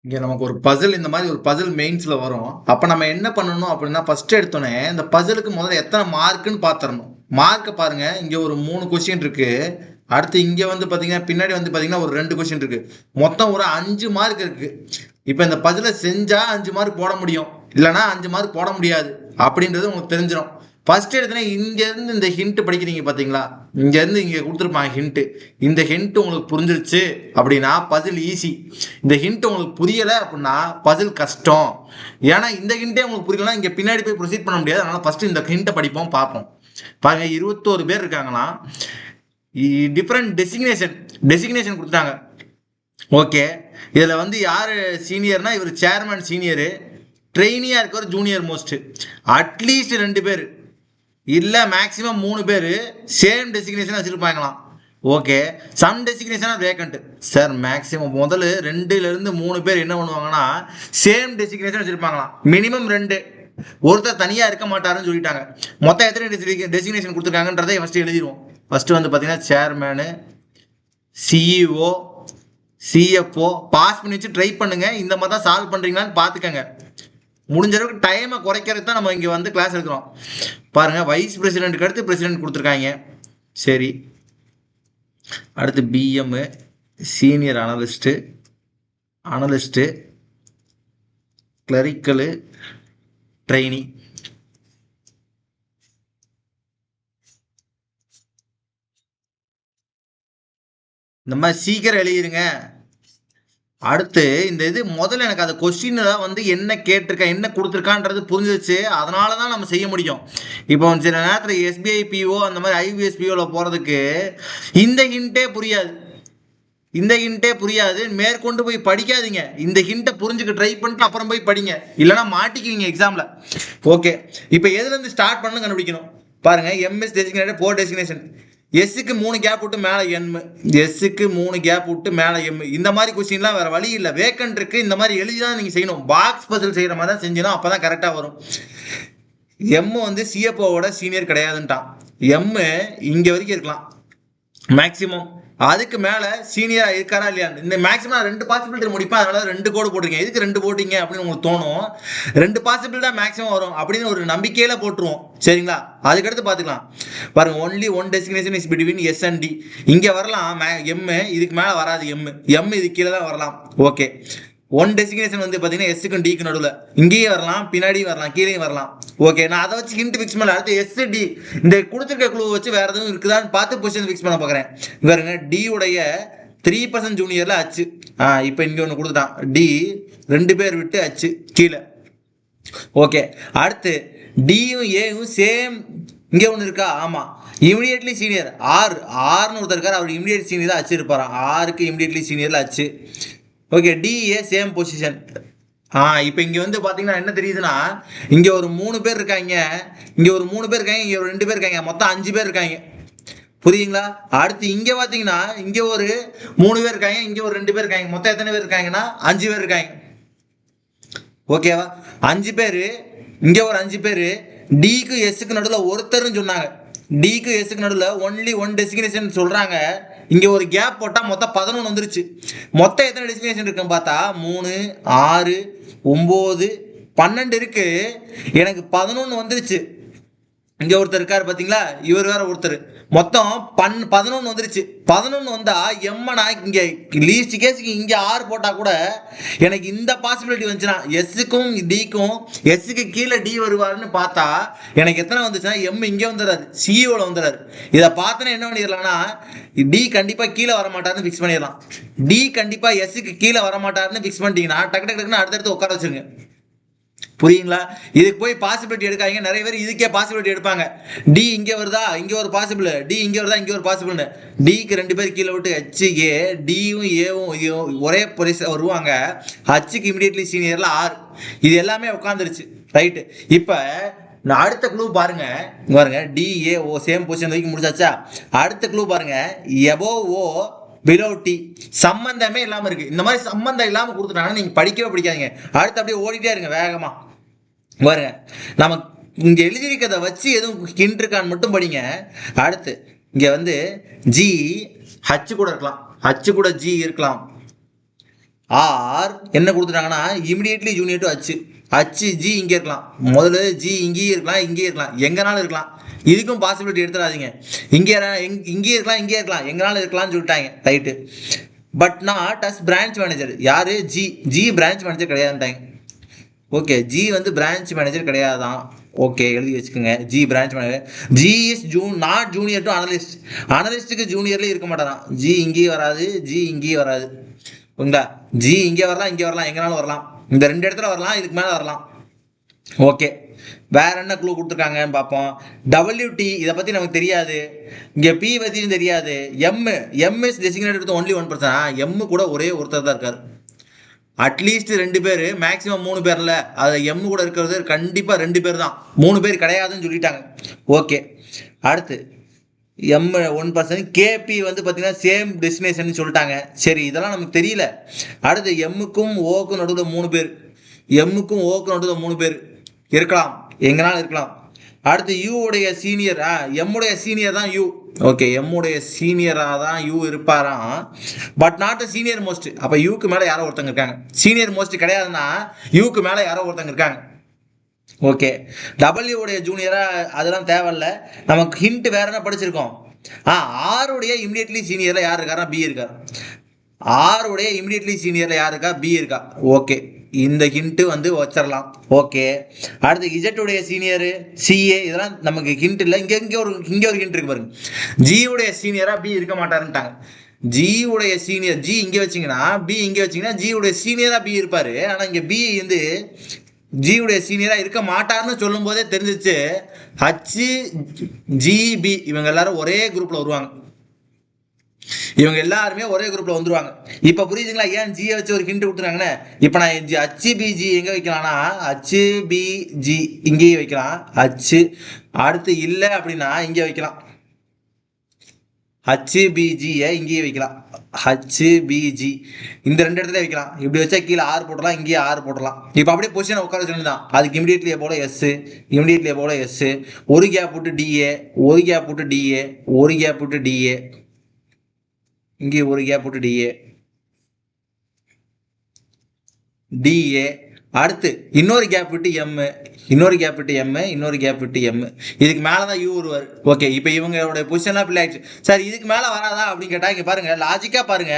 இங்க நமக்கு ஒரு பசில் இந்த மாதிரி ஒரு பசில் மெயின்ஸ்ல வரும். அப்ப நம்ம என்ன பண்ணணும் அப்படின்னா ஃபர்ஸ்ட் எடுத்தோடனே இந்த பசிலுக்கு முதல்ல எத்தனை மார்க்குன்னு பாத்திரணும். மார்க்க பாருங்க, இங்க ஒரு 3 கொஸ்டின் இருக்கு. அடுத்து இங்க வந்து பாத்தீங்கன்னா பின்னாடி வந்து பாத்தீங்கன்னா ஒரு 2 கொஸ்டின் இருக்கு. மொத்தம் ஒரு 5 மார்க் இருக்கு. இப்ப இந்த பசில செஞ்சா 5 மார்க் போட முடியும், இல்லைன்னா 5 மார்க் போட முடியாது அப்படின்றது உங்களுக்கு தெரிஞ்சிடும். ஃபர்ஸ்ட் எடுத்தோன்னே இங்க இருந்து இந்த ஹிண்ட் படிக்கிறீங்க பாத்தீங்களா, இங்க இருந்து இங்க கொடுத்துருப்பாங்க ஹிண்ட். இந்த ஹிண்ட் உங்களுக்கு புரிஞ்சிருச்சு அப்படின்னா பசில் ஈஸி. இந்த ஹிண்ட் உங்களுக்கு புரியல அப்படின்னா பசில் கஷ்டம். ஏன்னா இந்த ஹிண்டே உங்களுக்கு புரியலன்னா இங்க பின்னாடி போய் ப்ரொசீட் பண்ண முடியாது. அதனால ஃபர்ஸ்ட் இந்த ஹிண்ட்டை படிப்போம், பார்ப்போம். பாருங்க, 21 பேர் இருக்காங்களாம். டிஃப்ரெண்ட் டெசிக்னேஷன் கொடுத்தாங்க. ஓகே, இதுல வந்து யாரு சீனியர்னா இவர் சேர்மன் சீனியரு, ட்ரெயினியா இருக்கவர் ஜூனியர் மோஸ்ட். அட்லீஸ்ட் 2 பேர் இல்ல மேக்ஸிமம் 3 பேர் சேம் டெசிக்னேஷன் வச்சிருப்பாங்களாம். Okay, some designation vacant. Sir maximum முதல்ல 2 ல இருந்து 3 பேர் என்ன பண்ணுவாங்கன்னா சேம் டெசிக்னேஷன் வச்சிருப்பாங்களாம். மினிமம் 2, ஒருத்தர் தனியா இருக்க மாட்டாருன்னு சொல்லிட்டாங்க. மொத்தம் எத்தனை டெசிக்னேஷன் கொடுத்துருக்காங்கன்றதை ஃபர்ஸ்ட் எழுதிடுவோம். ஃபர்ஸ்ட் வந்து பாத்தீங்கன்னா சேர்மேனு, சிஇஓ, சிஎஃப்ஓ பாஸ் பண்ணி வச்சு ட்ரை பண்ணுங்க. இந்த மாதிரி தான் சால்வ் பண்றீங்களான்னு பாத்துக்கங்க. முடிஞ்ச அளவுக்கு டைமை குறைக்கிறது தான் நம்ம இங்க வந்து கிளாஸ் எடுக்கிறோம். பாருங்க, வைஸ் பிரசிடென்ட்க்கு அடுத்து பிரசிடென்ட் கொடுத்துருக்காங்க. சரி, அடுத்து பிஎம், சீனியர் அனலிஸ்ட், கிளரிக்கலு, ட்ரெயினி. இந்த மாதிரி சீக்கிரம் எழுதிருங்க. அடுத்து இந்த இது முதல்ல எனக்கு அந்த கொஸ்டின் தான் வந்து என்ன கேட்டிருக்கா என்ன கொடுத்துருக்கான்றது புரிஞ்சிச்சு. அதனால தான் நம்ம செய்ய முடியும். இப்போ சில நேரத்தில் எஸ்பிஐ பிஓ அந்த மாதிரி ஐபிஎஸ் பிஓவில் போகிறதுக்கு இந்த ஹிண்ட்டே புரியாது. மேற்கொண்டு போய் படிக்காதீங்க. இந்த ஹிண்ட்டை புரிஞ்சுக்க ட்ரை பண்ணிட்டு அப்புறம் போய் படிங்க, இல்லைன்னா மாட்டிக்குவீங்க எக்ஸாமில். ஓகே, இப்போ எதுலேருந்து ஸ்டார்ட் பண்ணு கண்டுபிடிக்கணும். பாருங்க, எம்எஸ் டெசிக்னேட்டட் 4 டெசிக்னேஷன். எஸ்ஸுக்கு 3 கேப் விட்டு மேலே எம், எஸ்ஸுக்கு 3 கேப் விட்டு மேலே எம். இந்த மாதிரி கொஸ்டின்லாம் வேற வழி இல்லை. வேக்கண்ட் இருக்கு, இந்த மாதிரி எழுதி தான் நீங்கள் செய்யணும். பாக்ஸ் பசில் செய்கிற மாதிரி தான் செஞ்சணும், அப்போ தான் கரெக்டாக வரும். எம் வந்து சிஎஃப்ஓவோட சீனியர் கிடையாதுன்ட்டான். எம் இங்கே வரைக்கும் இருக்கலாம் மேக்சிமம். அதுக்கு மேல சீனியரா இருக்காரா இல்லையா, இந்த மேக்ஸிமம் 2 பாசிபிலிட்டி முடிப்பேன். அதனால 2 கோடு போட்டிருக்கேன். எதுக்கு 2 போட்டீங்க அப்படின்னு உங்களுக்கு தோணும். 2 பாசிபிள் தான் மேக்ஸிமம் வரும் அப்படின்னு ஒரு நம்பிக்கையில போட்டுருவோம். சரிங்களா, அதுக்கடுத்து பாத்துக்கலாம். பாருங்க, only one designation is between S and T. இங்க வரலாம் எம், இதுக்கு மேல வராது. எம் இது கீழே தான் வரலாம். ஓகே, ஒன் டெசிக்னேஷன் வந்து பாத்தீங்கன்னா எஸ்ஸுக்கும் டிக்கு நடுவில் இங்கேயே வரலாம், பின்னாடியும் வரலாம், கீழே வரலாம். ஓகே, நான் அதை வச்சு ஹிண்ட் ஃபிக்ஸ் பண்ணல. அடுத்து எஸ் டி இந்த கொடுத்துருக்க குழு வச்சு வேற எதுவும் இருக்குதான்னு பார்த்து பொசிஷன் ஃபிக்ஸ் பண்ண பார்க்குறேன். பாருங்க, டி உடைய 3% ஜூனியர்ல அச்சு. இப்போ இங்க ஒன்று கொடுத்துட்டான். டி 2 பேர் விட்டு அச்சு கீழே. ஓகே, அடுத்து டியும் ஏயும் சேம். இங்க ஒன்று இருக்கா? ஆமா, இமிடியட்லி சீனியர் ஆர்னு ஒருத்தர் இருக்காரு. அவர் இமிடியட் சீனியர் தான் அச்சு இருப்பாராம். ஆருக்கு இமிடியட்லி சீனியர்ல அச்சு. Okay, T A same position. இப்போ இங்க வந்து பாத்தீங்கன்னா என்ன தெரியுதுன்னா, இங்க ஒரு 3 பேர் இருக்காங்க, இங்க ஒரு 3 பேர் இருக்காங்க, இங்க ஒரு 2 பேர் இருக்காங்க, மொத்தம் 5 பேர் இருக்காங்க. புரியுங்களா? அடுத்து இங்க பாத்தீங்கன்னா இங்க ஒரு 3 பேர் இருக்காங்க, இங்க ஒரு 2 பேர் இருக்காங்க, மொத்தம் எத்தனை பேர் இருக்காங்கன்னா 5 பேர் இருக்காங்க. ஓகேவா? 5 பேரு, இங்க ஒரு 5 பேரு. டிக்கு எஸ்க்கு நடுவில் ஒருத்தர்னு சொன்னாங்க. டிக்கு எஸ்க்கு நடுவில் ஒன்லி ஒன் டெசிக்னேஷன் சொல்றாங்க. இங்க ஒரு கேப் போட்டா மொத்தம் 11 வந்துருச்சு. மொத்தம் எத்தனை டெசிக்னேஷன் இருக்குன்னு பார்த்தா 3, 6, 9, 12 இருக்கு. எனக்கு 11 வந்துருச்சு. இங்க ஒருத்தர் இருக்காரு பாத்தீங்களா, இவர் வேற ஒருத்தர். மொத்தம் 11 வந்துருச்சு. 11 வந்தா எம்மனா இங்க லீஸ்ட் கேஸுக்கு இங்க 6 போட்டா கூட எனக்கு இந்த பாசிபிலிட்டி வந்துச்சுன்னா எஸ்ஸுக்கும் டிக்கும், எஸ்ஸுக்கு கீழே டி வருவாருன்னு பார்த்தா எனக்கு எத்தனை வந்துச்சுன்னா எம் இங்க வந்துடுறாரு, சிஇஓல வந்துடுறாரு. இதை பார்த்தோன்னா என்ன பண்ணிடலாம்னா டி கண்டிப்பா கீழே வர மாட்டாருன்னு ஃபிக்ஸ் பண்ணிடலாம். டி கண்டிப்பா எஸ்ஸுக்கு கீழே வர மாட்டாருன்னு ஃபிக்ஸ் பண்ணிட்டீங்கன்னா டக்கு டக்குன்னு அடுத்தடுத்து உட்கார வச்சிருங்க. புரியுங்களா? இதுக்கு போய் பாசிபிலிட்டி எடுக்காதீங்க. நிறைய பேர் இதுக்கே பாசிபிலிட்டி எடுப்பாங்க. டி இங்க வருதா, இங்க ஒரு பாசிபிள். டி இங்க வருதா, இங்க ஒரு பாசிபிள்னு. டிக்கு 2 பேர் கீழே விட்டு ஹச்சுக்கு டியும் ஏவும் ஒரே பொசிஷன் வருவாங்க. ஹச்சுக்கு இமிடியட்லி சீனியர்ல 6. இது எல்லாமே உட்காந்துருச்சு. ரைட்டு, இப்ப அடுத்த க்ளூ பாருங்க. டிஏ ஓ சேம் பொசிஷன் வரைக்கும் முடிச்சாச்சா? அடுத்த க்ளூ பாருங்க, எபோவ் ஓ பிலோ டி. சம்பந்தமே இல்லாம இருக்கு. இந்த மாதிரி சம்பந்தம் இல்லாம கொடுத்துட்டாங்கன்னா நீங்க படிக்கவே படிக்காதீங்க. அடுத்து அப்படியே ஓடிட்டே இருங்க வேகமா. பாருங்க, நம்ம இங்க எழுதியிருக்கிறத வச்சு எதுவும் ஹிண்ட் இருக்கான்னு மட்டும் படிங்க. அடுத்து இங்க வந்து ஜி ஹச் கூட இருக்கலாம், ஹச் கூட ஜி இருக்கலாம். ஆர் என்ன கொடுத்துட்டாங்கன்னா immediately junior to H. H G இங்கே இருக்கலாம், முதல்ல ஜி இங்கேயும் இருக்கலாம், இங்கேயும் இருக்கலாம், எங்கனாலும் இருக்கலாம். இதுக்கும் பாசிபிலிட்டி எடுத்துடாதீங்க. இங்கே இருக்கலாம், இங்கே இருக்கலாம், எங்கனாலும் இருக்கலாம்னு சொல்லிட்டாங்க. Right. But not as branch manager. யாரு? ஜி. ஜி பிரான்ச் மேனேஜர் கிடையாதுட்டாங்க. ஓகே, ஜி வந்து பிரான்ச் மேனேஜர் கிடையாதான். ஓகே, எழுதி வச்சுக்கோங்க. G branch manager. G is not junior to analyst. அனலிஸ்ட்டுக்கு ஜூனியர்லேயே இருக்க மாட்டாராம். ஜி இங்கேயும் வராது, ஜி இங்கேயும் வராது. ஓகேங்களா? ஜி இங்கே வரலாம், இங்கே வரலாம், எங்கனாலும் வரலாம். இந்த 2 இடத்துல வரலாம், இதுக்கு மேலே வரலாம். ஓகே, வேற என்ன க்ளூ கொடுத்துருக்காங்கன்னு பார்ப்போம். WT இதை பற்றி நமக்கு தெரியாது. இங்கே P பற்றியும் தெரியாது. MS designated only 1%. எம் கூட ஒரே ஒருத்தர் தான் இருக்கார். அட்லீஸ்ட் 2 பேர், மேக்ஸிமம் 3 பேர்ல. அது எம் கூட இருக்கிறது கண்டிப்பாக 2 பேர் தான், 3 பேர் கிடையாதுன்னு சொல்லிட்டாங்க. ஓகே, அடுத்து எம் 1%. கேபி வந்து பார்த்தீங்கன்னா சேம் டெஸ்டினேஷன் சொல்லிட்டாங்க. சரி, இதெல்லாம் நமக்கு தெரியல. அடுத்து எம்முக்கும் ஓக்கும் நடுவில் 3 பேர். எம்முக்கும் ஓக்கும் நடுவில் 3 பேர் இருக்கலாம், எங்கனாலும் இருக்கலாம். அடுத்து யூ உடைய சீனியர், எம்முடைய சீனியர் தான் யூ. ஓகே, எம்முடைய சீனியராக தான் யூ இருப்பாராம். But not a senior most. அப்போ யூக்கு மேலே யாரோ ஒருத்தங்க இருக்காங்க. சீனியர் மோஸ்ட் கிடையாதுன்னா யூக்கு மேலே யாரோ ஒருத்தங்க இருக்காங்க. ஓகே, டபிள்யூ உடைய ஜூனியரா அதெல்லாம் தேவையில்ல. நமக்கு ஹிண்ட் வேற என்ன படிச்சிருக்கோம். ஆருடைய இமிடியட்லி சீனியர்ல யார் இருக்காரா? பி இருக்கார். ஆருடைய இமிடியட்லி சீனியர்ல யார் இருக்கா? பி இருக்கா. ஓகே, இந்த ஹிண்ட் வந்து வச்சிடலாம். ஓகே, அடுத்து இஜெட் உடைய சீனியர் சிஏ, இதெல்லாம் நமக்கு ஹிண்ட் இல்லை. இங்கே ஒரு ஹிண்ட் இருக்கு பாருங்க. ஜி உடைய சீனியரா பி இருக்க மாட்டாருன்ட்டாங்க. ஜி உடைய சீனியர், ஜி இங்கே வச்சிங்கன்னா பி இங்கே வச்சிங்கன்னா ஜி உடைய சீனியரா பி இருப்பாரு. ஆனால் இங்கே பி வந்து ஜியுடைய சீனியராக இருக்க மாட்டார்னு சொல்லும் போதே தெரிஞ்சிச்சு. ஹச் ஜிபி இவங்க எல்லாரும் ஒரே குரூப்ல வருவாங்க. இவங்க எல்லாருமே ஒரே குரூப்ல வந்துருவாங்க. இப்ப புரியுதுங்களா ஏன் ஜியை வச்சு ஒரு ஹிண்ட் கொடுத்துருக்காங்கன்னு? இப்ப நான் HBG எங்க வைக்கலாம்னா HBG இங்கேயே வைக்கலாம். ஹச் அடுத்து இல்லை அப்படின்னா இங்கே வைக்கலாம். HBGயை இங்கேயே வைக்கலாம். HBG இந்த 2 இடத்துல வைக்கலாம். இப்படி வச்சா கீழே ஆறு போடலாம், இங்கேயே ஆறு போடலாம். இப்போ அப்படியே பொசிஷனை உட்கார வச்சுருந்தா அதுக்கு இமிடியேட்லி போல எஸ், இமிடியேட்லி போல எஸ், ஒரு கேப் விட்டு டிஏ, ஒரு கேப் விட்டு டிஏ, ஒரு கேப் விட்டு டிஏ, இங்கே ஒரு கேப் விட்டு டிஏ, டிஏ, அடுத்து இன்னொரு கேப் விட்டு எம், இன்னொரு கேப் விட்டு எம், இன்னொரு கேப் விட்டு எம். இதுக்கு மேலே தான் யூ வருவார். ஓகே, இப்போ இவங்களோட பொசிஷனாக பிள்ளை ஆயிடுச்சு. சார் இதுக்கு மேலே வராதா அப்படின்னு கேட்டால் இங்கே பாருங்க, லாஜிக்காக பாருங்க.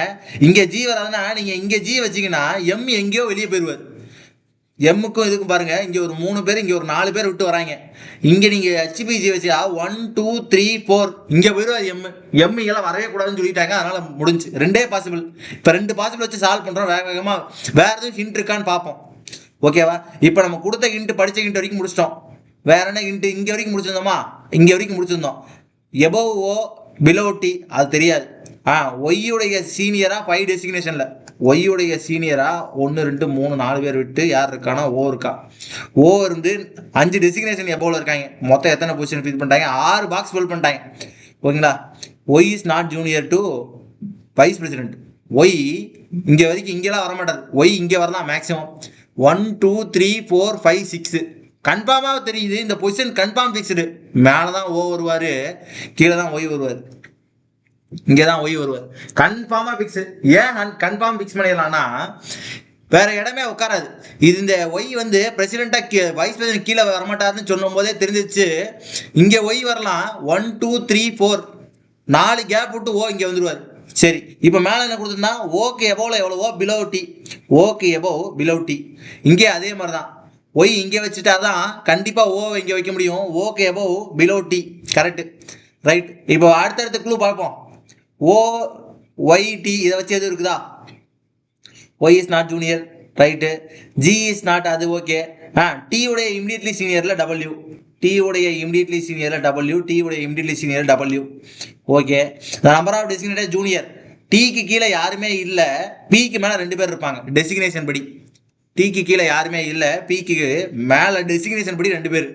இங்கே ஜி வராதுன்னா நீங்கள் இங்கே ஜி வச்சிங்கன்னா எம் எங்கேயோ வெளியே போயிடுவார். எம்முக்கும் இதுக்கும் பாருங்க, இங்கே ஒரு 3 பேர், இங்கே ஒரு 4 பேர் விட்டு வராங்க. இங்கே நீங்கள் HBG வச்சா 1 2 3 4 இங்கே போயிடுவார். எம் இங்கெல்லாம் வரவே கூடாதுன்னு சொல்லிட்டாங்க. அதனால முடிஞ்சு 2 பாசிபிள். இப்போ 2 பாசிபிள் வச்சு சால்வ் பண்ணுறோம். வேக வேகமாக வேறு எதுவும் ஹிண்ட் இருக்கான்னு பார்ப்போம். ஓகேவா? இப்போ நம்ம கொடுத்த ஹிண்ட், படித்த ஹிண்ட் வரைக்கும் முடிச்சிட்டோம். வேற என்ன ஹிண்ட்? இங்கே வரைக்கும் முடிச்சிருந்தோமா? இங்கே வரைக்கும் முடிச்சிருந்தோம். எபவ் ஓ பிலோ டி அது தெரியாது. ஒய்யுடைய சீனியரா 5 டெசிக்னேஷன்ல ஒய்யுடைய சீனியரா 1 2 3 4 பேர் விட்டு யார் இருக்கானா? ஓ இருக்கா. ஓ இருந்து 5 டெசிக்னேஷன் எபோவில் இருக்காங்க. மொத்தம் எத்தனை பொசிஷன் ஃபில் பண்ணிட்டாங்க? 6 பாக்ஸ் ஃபில் பண்ணிட்டாங்க. ஓகேங்களா? Y is not junior to vice president. Y இங்கே வரைக்கும் இங்கெல்லாம் வரமாட்டார். ஒய் இங்கே வரலாம் மேக்ஸிமம். 1 2 3 4 5 6 கன்ஃபார்மாக தெரியுது. இந்த பொசிஷன் கன்ஃபார்ம் ஃபிக்ஸ்டு. மேலே தான் ஓ வருவார், கீழே தான் ஒய் வருவார், இங்கே தான் ஒய் வருவார். கன்ஃபார்மாக ஃபிக்ஸ். ஏன் கன்ஃபார்ம் ஃபிக்ஸ் பண்ணிடலாம்னா வேற இடமே உட்காராது. இது இந்த ஒய் வந்து பிரசிடென்ட்டாக வைஸ் பிரசிடென்ட் கீழே வரமாட்டாருன்னு சொல்லும் போதே தெரிஞ்சிச்சு. இங்கே ஒய் வரலாம். 1 2 3 4 4 கேப் விட்டு ஓ இங்கே வந்துடுவார். சரி, இப்போ மேலே என்ன கொடுத்துருந்தா ஓகே எபோவில் எவ்வளவோ பிலோ டி, ஓகே எபோ பிலோ டி. இங்கே அதே மாதிரி தான் ஒய் இங்கே வச்சுட்டா தான் கண்டிப்பாக ஓ இங்கே வைக்க முடியும். ஓகே எபோ பிலோ டி கரெக்டு. ரைட். இப்போ அடுத்தடுத்த க்ளூ பார்ப்போம். ஓ ஒய் டி இதை வச்சு எது இருக்குதா? Y is not junior. Right. G is not, அது ஓகே. டி உடைய இமிடியட்லி சீனியரில் டபிள்யூ, டி உடைய இமிடியட்லி சீனியரில் டபிள்யூ, டி உடைய immediately senior W. Okay. Number of designated junior. டிக்கு கீழே யாருமே இல்லை, பிக்கு மேலே 2 பேர் இருப்பாங்க டெசிக்னேஷன் படி. டிக்கு கீழே யாருமே இல்லை, பிக்கு மேலே டெசிக்னேஷன் படி 2 பேர்.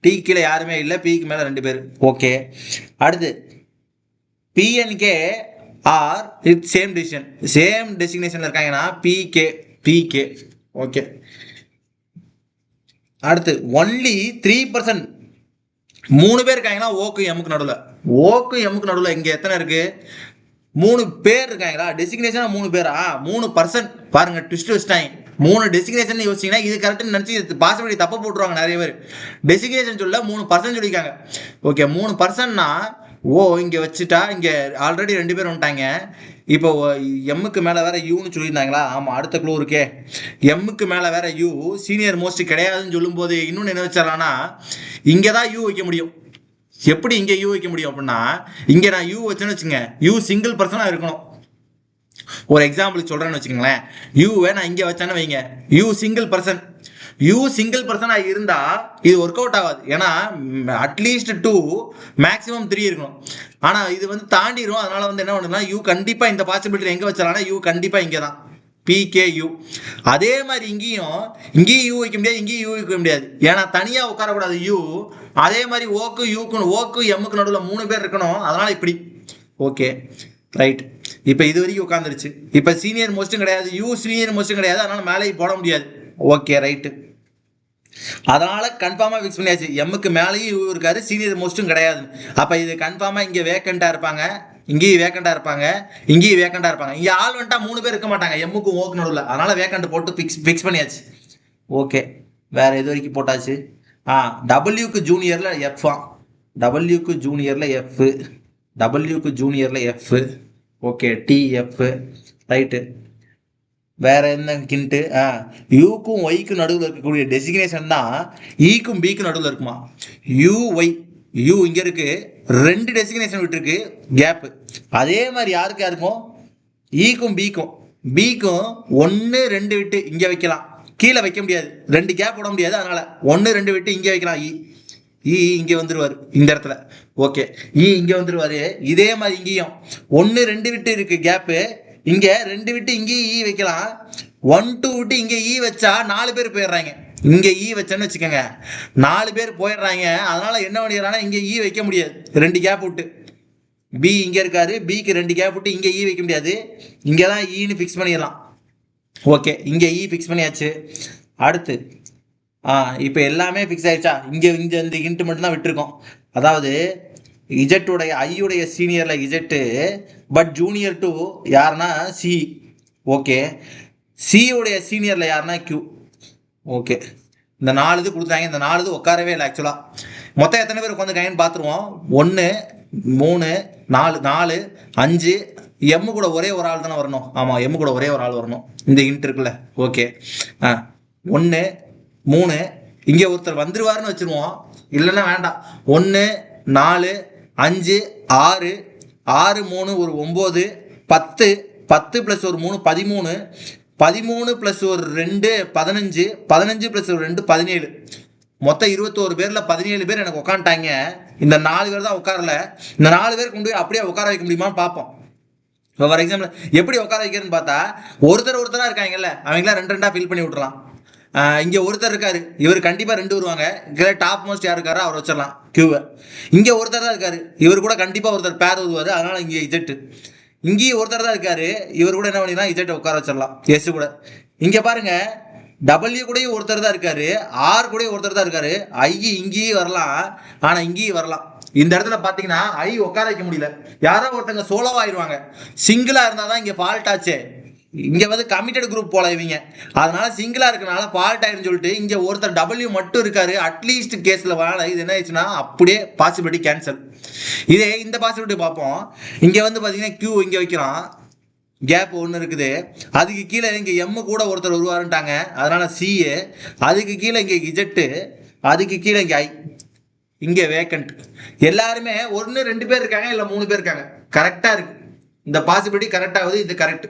டிக்கு கீழே யாருமே இல்லை, பிக்கு மேலே 2 பேர். ஓகே. அடுத்து B and K are with same decision, same டெசிக்னேஷன்ல இருக்காங்கன்னா பிகே, பிகே. ஓகே. அடுத்து ஒன்லி 3% 3 பேர் இருக்காங்கன்னா ஓக்கு எம்முக்கு நடுவில். ஓக்கு எம்முக்கு நடுவில் இங்கே எத்தனை இருக்கு? 3 பேர் இருக்காங்களா, டெசிக்னேஷனா 3 பேரா, 3% பாருங்க, ட்விஸ்ட் வச்சுட்டாங்க. 3 டெசிக்னேஷன் யோசிச்சீங்கன்னா இது கரெக்ட்னு நினைச்சு பாசிபிலிட்டி தப்பு போட்டுருவாங்க நிறைய பேர். டெசிக்னேஷன் சொல்ல 3% சொல்லியிருக்காங்க. ஓகே 3%னா ஓ இங்க வச்சுட்டா இங்க ஆல்ரெடி 2 பேர் வந்துட்டாங்க. இப்போ எம்முக்கு மேல வேற யூன்னு சொல்லியிருந்தாங்களா, ஆமா அடுத்த க்ளூ இருக்கே. எம்முக்கு மேல வேற யூ சீனியர் மோஸ்ட் கிடையாதுன்னு சொல்லும் போது இன்னொன்னு என்ன வச்சிடலாம்னா, இங்கதான் யூ வைக்க முடியும். எப்படி இங்க யூ வைக்க முடியும் அப்படின்னா, இங்க நான் யூ வச்சேன்னு வச்சுங்க, யூ சிங்கிள் பர்சனா இருக்கணும். ஒரு எக்ஸாம்பிள் சொல்றேன்னு வச்சுக்கோங்களேன், யூவை நான் இங்க வச்சேன்னு வைங்க, you single person. You single பர்சனா இருந்தா இது ஒர்க் அவுட் ஆகாது. ஏன்னா அட்லீஸ்ட் 2 மேக்ஸிமம் 3 இருக்கணும். ஆனா இது வந்து தாண்டிடும். அதனால வந்து என்ன பண்ணுன்னா, யூ கண்டிப்பா இந்த பாசிபிலிட்டி எங்க வச்சாலும் யூ கண்டிப்பா இங்க தான், PKU. அதே மாதிரி இங்கேயும் யூ வைக்க முடியாது, இங்கேயும் யூ வைக்க முடியாது. ஏன்னா தனியா உட்காரக்கூடாது யூ. அதே மாதிரி ஓக்கு எம்முக்கு நடுவில் 3 பேர் இருக்கணும். அதனால இப்படி. Okay right. இப்போ இது வரைக்கும் உட்காந்துருச்சு. இப்போ சீனியர் மோஸ்ட்டும் கிடையாது, யூ சீனியர் மோஸ்ட்டும் கிடையாது, அதனால மேலே போட முடியாது. Okay right. அதனால கன்ஃபார்மா ஃபிக்ஸ் பண்ணியாச்சு, எம்முக்கு மேலேயும் யூ இருக்காரு, சீனியர் மோஸ்ட்டும் கிடையாது. அப்ப இது கன்ஃபார்மா இங்க வேக்கண்டா இருப்பாங்க, இங்கேயும் வேக்கண்டா இருப்பாங்க, இங்கேயும் வேக்கண்டா இருப்பாங்க. இங்க ஆள் வந்துட்டா 3 பேர் இருக்க மாட்டாங்க எம்முக்கும் ஓக்கு நடுவில். அதனால வேக்கண்ட் போட்டு ஃபிக்ஸ் பண்ணியாச்சு. ஓகே வேற எது வரைக்கும் போட்டாச்சு. டபிள்யூக்கு ஜூனியர்ல எஃப், டபிள்யூக்கு ஜூனியர்ல எஃப், டபிள்யூக்கு ஜூனியர்ல எஃப். Okay DF right. வேற என்ன ஹிண்ட், யூக்கும் ஒய்க்கும் நடுவில் இருக்கக்கூடிய டெசிக்னேஷன் தான் ஈக்கும் பிக்கும் நடுவில் இருக்குமா. யூ ஒய், யூ இங்க இருக்கு, 2 டெசிக்னேஷன் விட்டுருக்கு கேப். அதே மாதிரி யாருக்கு யாருக்கும், ஈக்கும் பிக்கும், பிக்கும் 1 2 விட்டு இங்க வைக்கலாம், கீழே வைக்க முடியாது, 2 கேப் போட முடியாது. அதனால 1 2 விட்டு இங்க வைக்கலாம். இ இங்க வந்துருவாரு இந்த இடத்துல. ஓகே இங்க வந்துருவாரு. இதே மாதிரி இங்கேயும் 1 2 விட்டு இருக்கு கேப்பு, இங்க 2 விட்டு இங்கேயும் வைக்கலாம். 1 2 விட்டு இங்க வச்சா 4 பேர் போயிடுறாங்க. இங்க வச்சேன்னு வச்சுக்கோங்க 4 பேர் போயிடுறாங்க. அதனால என்ன பண்ணிடுறாங்கன்னா, இங்க வைக்க முடியாது 2 கேப் விட்டு. பி இங்க இருக்காரு, பிக்கு 2 கேப் விட்டு இங்க வைக்க முடியாது. இங்கதான் ஈன்னு ஃபிக்ஸ் பண்ணிடலாம். ஓகே இங்க ஃபிக்ஸ் பண்ணியாச்சு. அடுத்து இப்போ எல்லாமே ஃபிக்ஸ் ஆயிடுச்சா. இங்க இந்த ஹிண்ட் மட்டும் தான் விட்டுருக்கோம். அதாவது இஜெட்டுடைய ஐயுடைய சீனியர்ல இஜெட்டு, பட் ஜூனியர் டு யாருன்னா சி. ஓகே சி உடைய சீனியர்ல யாருன்னா கியூ. ஓகே இந்த 4 இது கொடுத்தாங்க, இந்த 4 இது உட்காரவே இல்லை ஆக்சுவலா. மொத்தம் எத்தனை பேர் உட்காந்துருக்காங்கன்னு பார்த்துருவோம். 1 3 4 4 5. எம்மு கூட ஒரே ஒரு ஆள் தானே வரணும். ஆமா எம்மு கூட ஒரே ஒரு ஆள் வரணும் இந்த ஹிண்ட் இருக்குல்ல. ஓகே 1 3 இங்க ஒருத்தர் வந்துருவாருன்னு வச்சிருவோம், இல்லைன்னா வேண்டாம். 1 4 5 6 6 3 ஒரு 9 10 10 பிளஸ் ஒரு 3 13 13 பிளஸ் ஒரு 2 15 15 பிளஸ் ஒரு 2 17. மொத்தம் 21 பேர்ல 17 பேர் எனக்கு உட்காந்துட்டாங்க. இந்த 4 பேர் தான் உட்காரல. இந்த 4 பேர் கொண்டு போய் அப்படியே உட்கார வைக்க முடியுமான்னு பார்ப்போம். ஃபார் எக்ஸாம்பிள் எப்படி உட்கார வைக்கிறதுன்னு பார்த்தா, ஒருத்தரா இருக்காங்கல்ல, அவங்களாம் 2 2 ஃபில் பண்ணி விட்டுறலாம். இங்க ஒருத்தர் இருக்காரு, இவர் கண்டிப்பா 2 வருவாங்க. டாப் மோஸ்ட் யார் இருக்காரு அவர் வச்சிடலாம் கியூவை. இங்க ஒருத்தர் தான் இருக்காரு, இவர் கூட கண்டிப்பா ஒருத்தர் பேர் வருவாரு. அதனால இங்க இஜெட். இங்கேயும் ஒருத்தர் தான் இருக்காரு, இவர் கூட என்ன பண்ணிக்கலாம், இஜெட் உட்கார வச்சிடலாம் எஸ் கூட. இங்க பாருங்க டபிள்யூ கூடயும் ஒருத்தர் தான் இருக்காரு, ஆர் கூட ஒருத்தர் தான் இருக்காரு. ஐ இங்கேயும் வரலாம், ஆனா இங்கேயும் வரலாம். இந்த இடத்துல பாத்தீங்கன்னா ஐ உட்கார வைக்க முடியல, யாரோ ஒருத்தங்க சோலோ ஆயிடுவாங்க. சிங்கிளா இருந்தாதான் இங்க ஃபால்ட் ஆச்சே. இங்க வந்து கமிட்டட் குரூப் போல இவங்க, அதனால சிங்கிளா இருக்கனால ஃபால்ட் ஆயிடுன்னு சொல்லிட்டு இங்க ஒருத்தர் டபிள்யூ மட்டும் இருக்காரு. அட்லீஸ்ட் கேஸ்ல வாழ இது என்ன ஆயிடுச்சுன்னா அப்படியே பாசிபிலிட்டி கேன்சல். இதே இந்த பாசிபிலிட்டி பார்ப்போம். இங்க வந்து பாத்தீங்கன்னா கியூ இங்க வைக்கிறோம், கேப் 1 இருக்குது. அதுக்கு கீழே இங்க எம் கூட ஒருத்தர் வருவாருன்ட்டாங்க, அதனால சி. அதுக்கு கீழே இங்க இஜெட்டு, அதுக்கு கீழே இங்க ஐ, இங்க வேக்கண்ட். எல்லாருமே 1 2 பேர் இருக்காங்க, இல்ல 3 பேர் இருக்காங்க. கரெக்டா இருக்கு இந்த பாசிபிலிட்டி, கரெக்ட் ஆகுது. இது கரெக்ட்.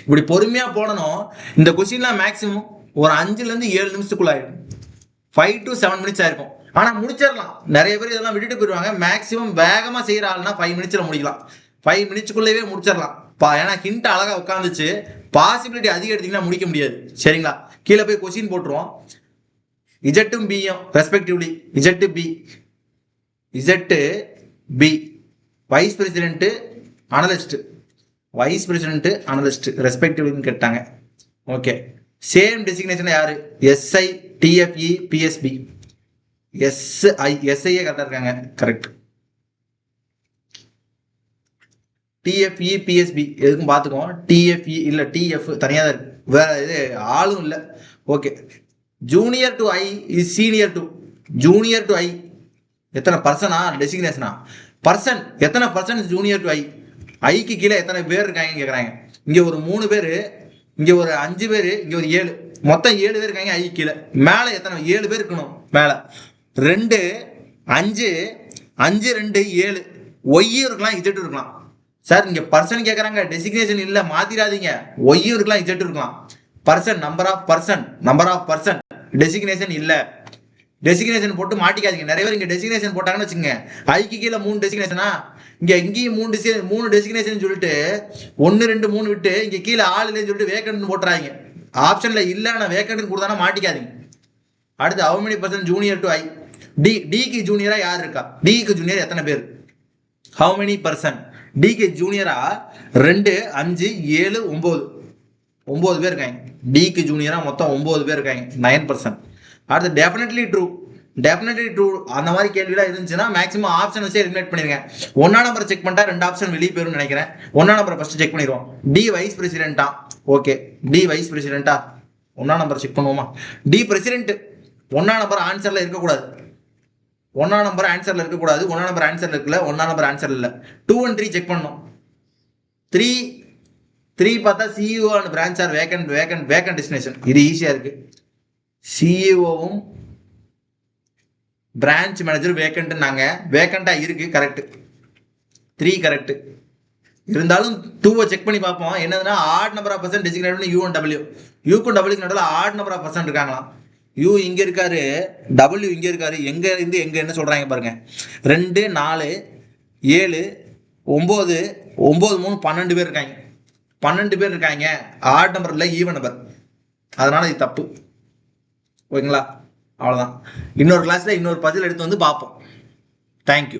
இப்படி பொறுமையா போடணும். இந்த கொஸ்டின்லாம் மேக்ஸிமம் ஒரு 5ல இருந்து 7 நிமிஷத்துக்குள்ள ஆயிடும். 5 to 7 மினிட்ஸ் ஆயிருக்கும். ஆனா முடிச்சிடலாம். நிறைய பேர் இதெல்லாம் விட்டுட்டு போயிடுவாங்க. மேக்ஸிமம் வேகமா செய்யற ஆள்னா 5 மினிட்ஸ்ல முடிக்கலாம். 5 மினிட்ஸ்க்குள்ளேயே முடிச்சிடலாம். ஏன்னா ஹிண்ட் அழகா உட்காந்துச்சு. பாசிபிலிட்டி அதிகம் எடுத்தீங்கன்னா முடிக்க முடியாது. சரிங்களா, கீழே போய் கொஸ்டின் போட்டுருவோம். இஜெட்டும் பியும் respectively, Z B, Z B, vice president analyst, vice president analyst ரெஸ்பெக்டிவ்னு கேட்டாங்க. ஓகே சேம் டெசிக்னேஷன் யாரு, எஸ்ஐ டிஎஃப்இ பிஎஸ்பி. எஸ்ஐ கரெக்டா இருக்காங்க, கரெக்ட். டிஎஃப்இ பிஎஸ்பி எதுக்கும் பார்த்துக்கோம். டிஎஃப்இ இல்லை டிஎஃப் தனியாக தான் இருக்கு, வேற இது ஆளும் இல்லை. Okay, junior to I is senior to junior to I. எத்தனை பர்சனா டெசிக்னேஷனா? பர்சன். எத்தனை பர்சன் ஜூனியர் டு ஐ? ஐக்கு கீழே எத்தனை பேர் இருக்காங்கன்னு கேட்குறாங்க. இங்கே ஒரு 3 பேர், இங்கே ஒரு 5 பேர், இங்கே ஒரு 7, மொத்தம் 7 பேர் இருக்காங்க ஐ கீழே. மேலே எத்தனை? 7 பேர் இருக்கணும் மேலே. 2 5 5 2 7. ஒய்யும் இருக்கலாம் இஜெட்டும் இருக்கலாம். சார் இங்கே பர்சன் கேட்குறாங்க, டெசிக்னேஷன் இல்லை, மாத்திராதீங்க. ஒய்யும் இருக்கலாம் இஜெட்டும் இருக்கலாம். Person, number of person, designation இல்லை. டெசிக்னேஷன் போட்டு மாட்டிக்காதீங்க. நிறைய பேர் இங்கே டெசிக்னேஷன் போட்டாங்கன்னு வச்சுங்க, ஐக்கு கீழே 3 டெசிக்னேஷனா, இங்கே எங்கேயும் 3 டெசிக்னேஷன் சொல்லிட்டு 1 2 3 விட்டு இங்கே கீழே ஆள் இல்லைன்னு சொல்லிட்டு வேக்கண்ட் போட்டுறாங்க. ஆப்ஷன்ல இல்லை, ஆனால் வேக்கண்ட் கொடுத்தானா மாட்டிக்காதீங்க. அடுத்து how many person junior to I? டிக்கு ஜூனியரா யார் இருக்கா? டிக்கு ஜூனியர் எத்தனை பேர்? How many person? டிக்கு ஜூனியரா 2 5 7 9 பேர் இருக்காங்க. டிக்கு ஜூனியரா மொத்தம் 9 பேர் இருக்காங்க, 9%. அடுத்து டெஃபினெட்லி ட்ரூ அந்த மாதிரி கேள்விலாம் இருந்துச்சுன்னா மேக்ஸிமம் ஆப்ஷன் வச்சு எலிமினேட் பண்ணிருங்க. 1ஆம் நம்பர் செக் பண்ணிட்டா 2 ஆப்ஷன் வெளியே போயிரும்னு நினைக்கிறேன். 1ஆம் நம்பர் ஃபர்ஸ்ட் செக் பண்ணிடுவோம். டி வைஸ் பிரசிடென்ட்டா? ஓகே, டி வைஸ் பிரசிடென்ட்டா? 1ஆம் நம்பர் செக் பண்ணுவோமா? D president. 1ஆம் நம்பர் ஆன்சர்ல இருக்கக்கூடாது. 1ஆம் நம்பர் ஆன்சர்ல இருக்கக்கூடாது. 1ஆம் நம்பர் ஆன்சர்ல இருக்குல்ல, 1ஆம் நம்பர் ஆன்சர் இல்லை. 2 and 3 செக் பண்ணணும். 3 பார்த்தா CEO and branch are vacant destination. இது ஈஸியா இருக்கு. சிஇஓவும் பிரான்ச் மேனேஜர் வேக்கண்டா இருக்கு. கரெக்ட். 3 கரெக்ட். இருந்தாலும் 2 செக் பண்ணி பார்ப்போம். என்னதுன்னா odd number of person designated U and W. யூக்கும் டபிள்யூக்கு நடுவில் ஆட் நம்பர் ஆஃப் பர்சன் இருக்காங்களாம். யூ இங்க இருக்காரு, டபிள்யூ இங்க இருக்காரு. எங்க இருந்து எங்க என்ன சொல்றாங்க பாருங்க. 2 4 7 9 9 3 12 பேர் இருக்காங்க. 12 பேர் இருக்காங்க. ஆட் நம்பர் இல்லை, ஈவன் நம்பர். அதனால இது தப்பு. ஓகேங்களா? அவ்வளோதான். இன்னொரு கிளாஸ்ல இன்னொரு பஜில் எடுத்து வந்து பார்ப்போம். தேங்க்யூ.